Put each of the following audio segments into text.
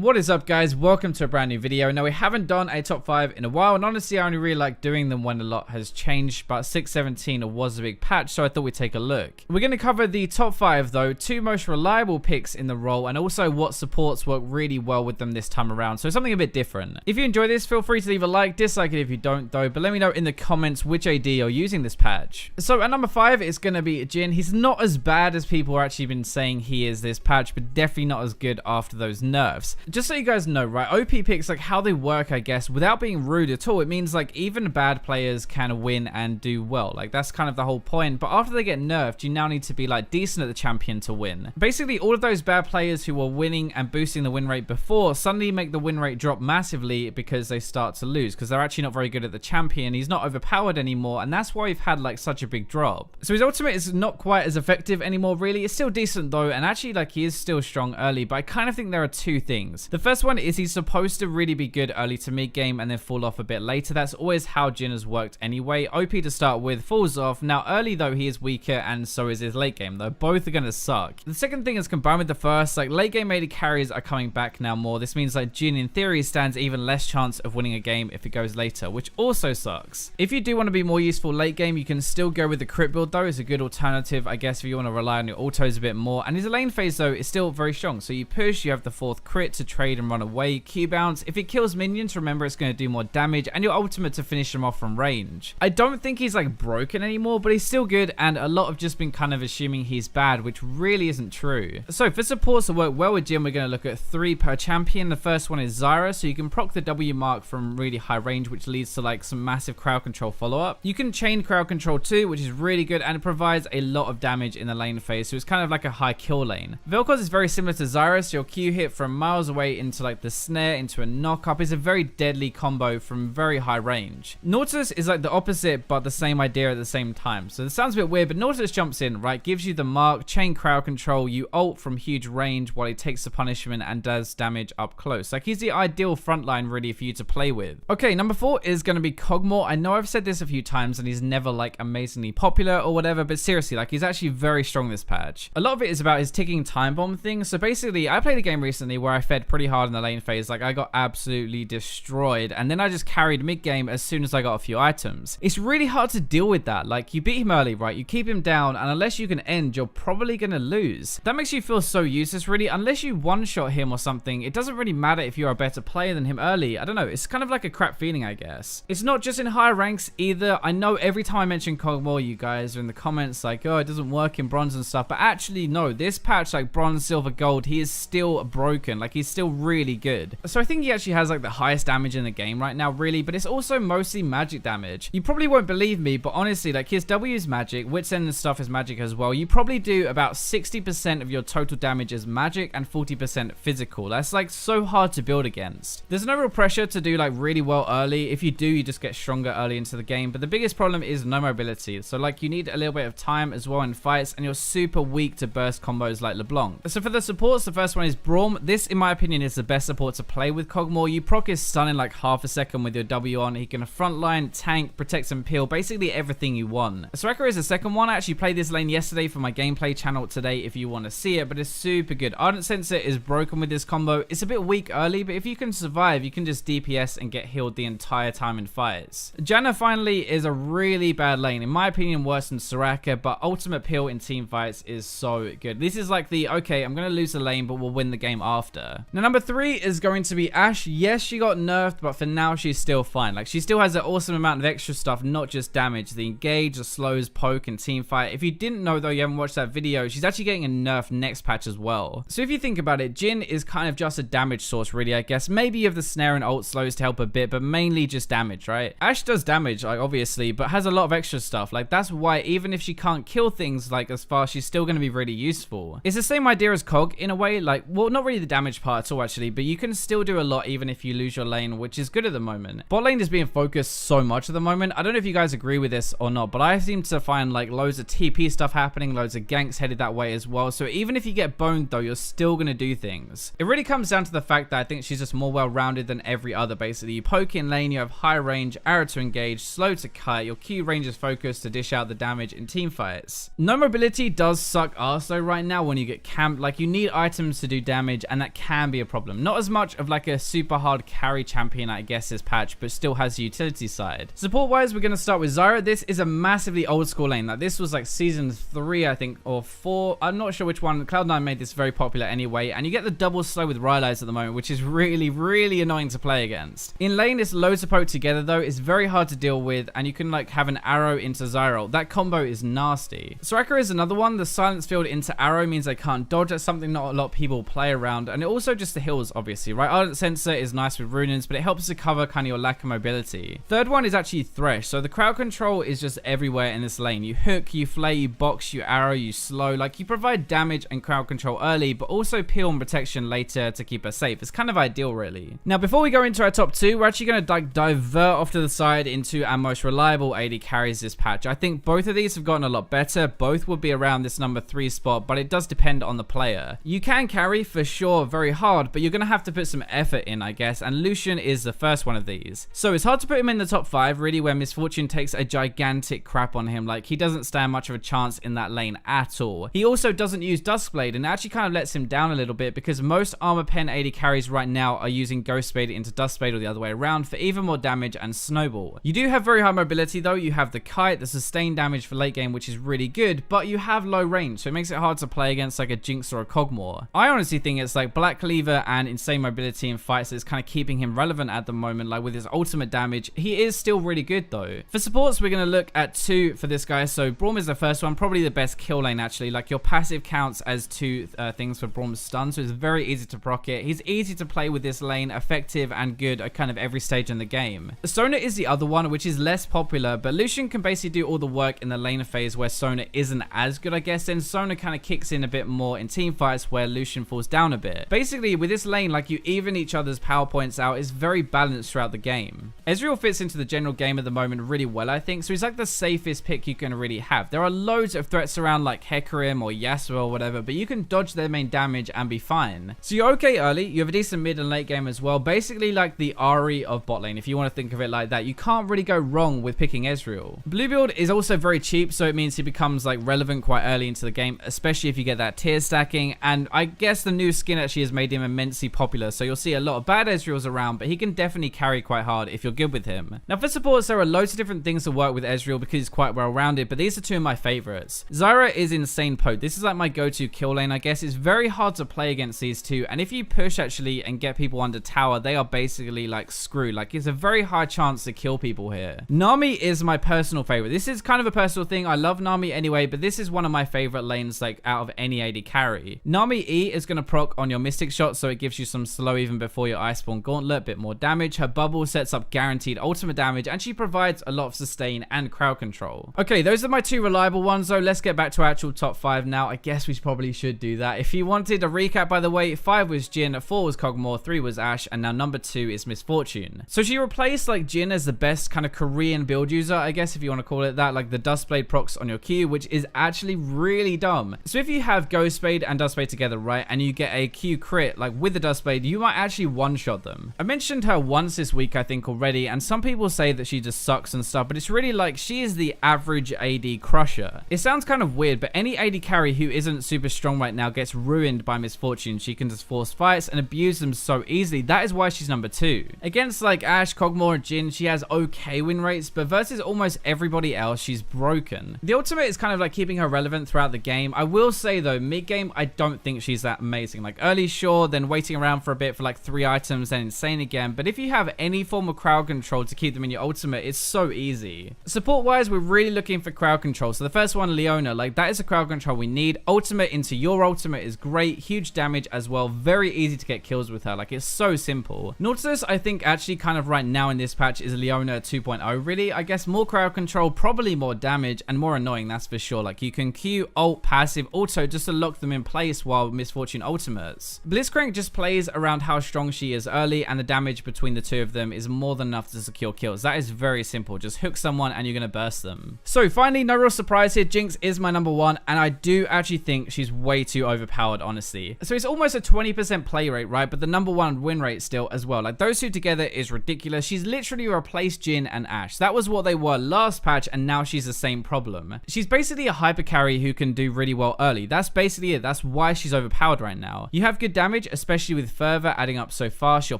What is up, guys? Welcome to a brand new video. Now, we haven't done a top 5 in a while, and honestly I only really like doing them when a lot has changed, but 6.17 was a big patch, so I thought we'd take a look. We're going to cover the top 5 though, 2 most reliable picks in the role, and also what supports work really well with them this time around, so something a bit different. If you enjoy this, feel free to leave a like, dislike it if you don't though, but let me know in the comments which AD you're using this patch. So at number 5 is going to be Jhin. He's not as bad as people are actually been saying he is this patch, but definitely not as good after those nerfs. Just so you guys know, right, OP picks, like how they work, I guess, without being rude at all, it means like even bad players can win and do well. Like that's kind of the whole point. But after they get nerfed, you now need to be like decent at the champion to win. Basically, all of those bad players who were winning and boosting the win rate before suddenly make the win rate drop massively because they start to lose, because they're actually not very good at the champion. He's not overpowered anymore, and that's why we've had like such a big drop. So his ultimate is not quite as effective anymore, really. It's still decent though, and actually like he is still strong early, but I kind of think there are two things. The first one is he's supposed to really be good early to mid game and then fall off a bit later. That's always how Jhin has worked anyway. OP to start with, falls off. Now early though, he is weaker, and so is his late game though. Both are gonna suck. The second thing is combined with the first, like late game AD carries are coming back now more. This means like Jhin in theory stands even less chance of winning a game if it goes later, which also sucks. If you do want to be more useful late game, you can still go with the crit build though. It's a good alternative, I guess, if you want to rely on your autos a bit more. And his lane phase though is still very strong. So you push, you have the 4th crit to trade and run away. Q bounce, if it kills minions, remember it's going to do more damage, and your ultimate to finish them off from range. I don't think he's like broken anymore, but he's still good, and a lot have just been kind of assuming he's bad, which really isn't true. So for supports that work well with Jhin, we're going to look at 3 per champion. The first one is Zyra, so you can proc the W mark from really high range, which leads to like some massive crowd control follow-up. You can chain crowd control too, which is really good, and it provides a lot of damage in the lane phase, so it's kind of like a high kill lane. Vel'Koz is very similar to Zyra, so your Q hit from miles away into like the snare, into a knock-up is a very deadly combo from very high range. Nautilus is like the opposite, but the same idea at the same time. So this sounds a bit weird, but Nautilus jumps in, right, gives you the mark, chain crowd control, you ult from huge range while he takes the punishment and does damage up close. Like he's the ideal frontline really for you to play with. Okay, number 4 is going to be Kog'Maw. I know I've said this a few times and he's never like amazingly popular or whatever, but seriously, like he's actually very strong this patch. A lot of it is about his ticking time bomb thing. So basically, I played a game recently where I fed pretty hard in the lane phase. Like I got absolutely destroyed, and then I just carried mid game as soon as I got a few items. It's really hard to deal with that. Like you beat him early, right? You keep him down, and unless you can end, you're probably gonna lose. That makes you feel so useless, really. Unless you one-shot him or something, it doesn't really matter if you're a better player than him early. I don't know, it's kind of like a crap feeling, I guess. It's not just in higher ranks either. I know every time I mention Kog'Maw, you guys are in the comments like, oh, it doesn't work in bronze and stuff, but actually no, this patch, like bronze, silver, gold, he is still broken. Like he's still really good. So I think he actually has like the highest damage in the game right now, really, but it's also mostly magic damage. You probably won't believe me, but honestly, like his W is magic, Wit's End and stuff is magic as well. You probably do about 60% of your total damage as magic and 40% physical. That's like so hard to build against. There's no real pressure to do like really well early. If you do, you just get stronger early into the game, but the biggest problem is no mobility. So like you need a little bit of time as well in fights, and you're super weak to burst combos like LeBlanc. So for the supports, the first one is Braum. This, in my opinion, is the best support to play with Kog'Maw. You proc his stun in like half a second with your W on. He can frontline, tank, protect and peel, basically everything you want. Soraka is the second one. I actually played this lane yesterday for my gameplay channel today if you want to see it, but it's super good. Ardent Sensor is broken with this combo. It's a bit weak early, but if you can survive, you can just DPS and get healed the entire time in fights. Janna finally is a really bad lane. In my opinion, worse than Soraka, but ultimate peel in team fights is so good. This is like the, okay, I'm going to lose the lane, but we'll win the game after. Now, number 3 is going to be Ashe. Yes, she got nerfed, but for now, she's still fine. Like, she still has an awesome amount of extra stuff, not just damage. The engage, the slows, poke, and team fight. If you didn't know, though, you haven't watched that video, she's actually getting a nerf next patch as well. So if you think about it, Jhin is kind of just a damage source, really, I guess. Maybe you have the snare and ult slows to help a bit, but mainly just damage, right? Ashe does damage, like, obviously, but has a lot of extra stuff. Like, that's why even if she can't kill things, like, as fast, she's still going to be really useful. It's the same idea as Kog, in a way. Like, well, not really the damage part at all, actually, but you can still do a lot even if you lose your lane, which is good at the moment. Bot lane is being focused so much at the moment. I don't know if you guys agree with this or not, but I seem to find like loads of TP stuff happening, loads of ganks headed that way as well. So even if you get boned though, you're still going to do things. It really comes down to the fact that I think she's just more well-rounded than every other, basically. You poke in lane, you have high range, arrow to engage, slow to cut, your Q range is focused to dish out the damage in team fights. No mobility does suck ass though right now when you get camped. Like you need items to do damage, and that can can be a problem. Not as much of like a super hard carry champion, I guess, this patch, but still has the utility side. Support wise, we're going to start with Zyra. This is a massively old school lane. Like, this was like season 3, I think, or 4. I'm not sure which one. Cloud9 made this very popular anyway, and you get the double slow with Rylai's at the moment, which is really, really annoying to play against. In lane, it's loads of poke together though. It's very hard to deal with, and you can like have an arrow into Zyra. That combo is nasty. Soraka is another one. The silence field into arrow means they can't dodge. That's something not a lot of people play around, and it also just the hills, obviously, right? Ardent Sensor is nice with Runins, but it helps to cover kind of your lack of mobility. Third one is actually Thresh. So the crowd control is just everywhere in this lane. You hook, you flay, you box, you arrow, you slow. Like, you provide damage and crowd control early, but also peel and protection later to keep her safe. It's kind of ideal, really. Now, before we go into our top 2, we're actually going to divert off to the side into our most reliable AD carries this patch. I think both of these have gotten a lot better. Both would be around this number 3 spot, but it does depend on the player. You can carry for sure very hard, but you're going to have to put some effort in, I guess, and Lucian is the first one of these. So it's hard to put him in the top 5, really, where Miss Fortune takes a gigantic crap on him. Like, he doesn't stand much of a chance in that lane at all. He also doesn't use Duskblade, and it actually kind of lets him down a little bit because most armor pen AD carries right now are using Ghostblade into Duskblade or the other way around for even more damage and snowball. You do have very high mobility though. You have the kite, the sustained damage for late game, which is really good, but you have low range, so it makes it hard to play against like a Jinx or a Kog'Maw. I honestly think it's like Black Cleaver and insane mobility in fights that's kind of keeping him relevant at the moment. Like, with his ultimate damage, he is still really good though. For supports, we're going to look at 2 for this guy. So Braum is the first one, probably the best kill lane actually. Like, your passive counts as 2 things for Braum's stun, so it's very easy to proc it. He's easy to play with this lane, effective and good at kind of every stage in the game. Sona is the other one, which is less popular, but Lucian can basically do all the work in the laner phase where Sona isn't as good, I guess. Then Sona kind of kicks in a bit more in team fights where Lucian falls down a bit. Basically, with this lane, like, you even each other's power points out. It's very balanced throughout the game. Ezreal fits into the general game at the moment really well, I think, so he's like the safest pick you can really have. There are loads of threats around like Hecarim or Yasuo or whatever, but you can dodge their main damage and be fine. So you're okay early. You have a decent mid and late game as well. Basically like the Ahri of bot lane, if you want to think of it like that. You can't really go wrong with picking Ezreal. Blue build is also very cheap, so it means he becomes like relevant quite early into the game, especially if you get that tier stacking, and I guess the new skin actually has made him immensely popular, so you'll see a lot of bad Ezreals around, but he can definitely carry quite hard if you're good with him. Now for supports, there are loads of different things to work with Ezreal because he's quite well rounded, but these are 2 of my favorites. Zyra is insane poke. This is like my go-to kill lane, I guess. It's very hard to play against these 2, and if you push actually and get people under tower, they are basically like screwed. Like, it's a very high chance to kill people here. Nami is my personal favorite. This is kind of a personal thing. I love Nami anyway, but this is one of my favorite lanes like out of any AD carry. Nami E is going to proc on your Mystic Shot, so it gives you some slow even before your Iceborne Gauntlet, bit more damage. Her bubble sets up guaranteed ultimate damage, and she provides a lot of sustain and crowd control. Okay, those are my 2 reliable ones though. Let's get back to our actual top 5 now. I guess we probably should do that. If you wanted a recap, by the way, 5 was Jhin, 4 was Kog'Maw, 3 was Ashe, and now number 2 is Miss Fortune. So she replaced like Jhin as the best kind of Korean build user, I guess, if you want to call it that, like the Duskblade procs on your Q, which is actually really dumb. So if you have Ghostblade and Duskblade together, right, and you get a Q crit like with the Duskblade, you might actually one-shot them. I mentioned her once this week, I think, already, and some people say that she just sucks and stuff, but it's really like she is the average AD crusher. It sounds kind of weird, but any AD carry who isn't super strong right now gets ruined by Miss Fortune. She can just force fights and abuse them so easily. That is why she's number 2. Against like Ashe, Kog'Maw, and Jhin, she has okay win rates, but versus almost everybody else, she's broken. The ultimate is kind of like keeping her relevant throughout the game. I will say though, mid game, I don't think she's that amazing. Like early, sure, then waiting around for a bit for like 3 items, then insane again. But if you have any form of crowd control to keep them in your ultimate, it's so easy. Support wise, we're really looking for crowd control. So the first one, Leona, like that is a crowd control we need. Ultimate into your ultimate is great, huge damage as well, very easy to get kills with her. Like, it's so simple. Nautilus, I think actually kind of right now in this patch is Leona 2.0 really. I guess more crowd control, probably more damage, and more annoying, that's for sure. Like, you can Q, ult, passive, auto just to lock them in place while Miss Fortune ultimates. Blitzcrank just plays around how strong she is early, and the damage between the 2 of them is more than enough to secure kills. That is very simple. Just hook someone and you're going to burst them. So finally, no real surprise here, Jinx is my number 1, and I do actually think she's way too overpowered, honestly. So it's almost a 20% play rate, right? But the number 1 win rate still as well. Like, those 2 together is ridiculous. She's literally replaced Jhin and Ashe. That was what they were last patch, and now she's the same problem. She's basically a hyper carry who can do really well early. That's basically it. That's why she's overpowered right now. You have good damage damage, especially with Fervor adding up so fast. Your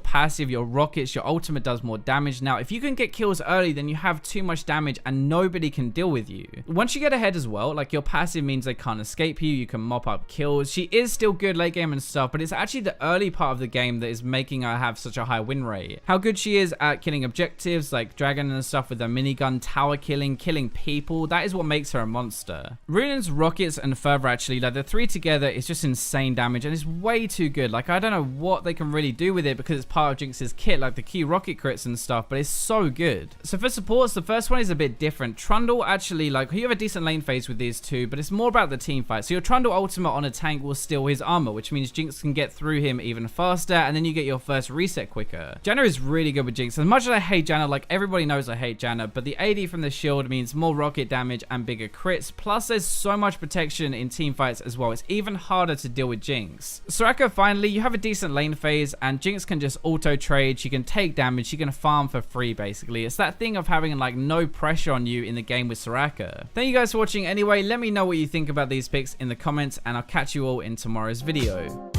passive, your rockets, your ultimate does more damage. Now, if you can get kills early, then you have too much damage and nobody can deal with you. Once you get ahead as well, like your passive means they can't escape you. You can mop up kills. She is still good late game and stuff, but it's actually the early part of the game that is making her have such a high win rate. How good she is at killing objectives like dragon and stuff with her minigun, tower killing people, that is what makes her a monster. Runen's rockets and Fervor, actually, like the three together is just insane damage and it's way too good. Like I don't know what they can really do with it because it's part of Jinx's kit, like the Q rocket crits and stuff, but it's so good. So for supports, the first one is a bit different. Trundle, actually, like you have a decent lane phase with these two, but it's more about the team fight. So your Trundle ultimate on a tank will steal his armor, which means Jinx can get through him even faster, and then you get your first reset quicker. Janna is really good with Jinx. As much as I hate Janna, like everybody knows I hate Janna, but the AD from the shield means more rocket damage and bigger crits. Plus there's so much protection in team fights as well. It's even harder to deal with Jinx. Soraka, finally, you have a decent lane phase and Jinx can just auto trade. She can take damage. She can farm for free, basically. It's that thing of having like no pressure on you in the game with Soraka. Thank you guys for watching anyway. Let me know what you think about these picks in the comments and I'll catch you all in tomorrow's video.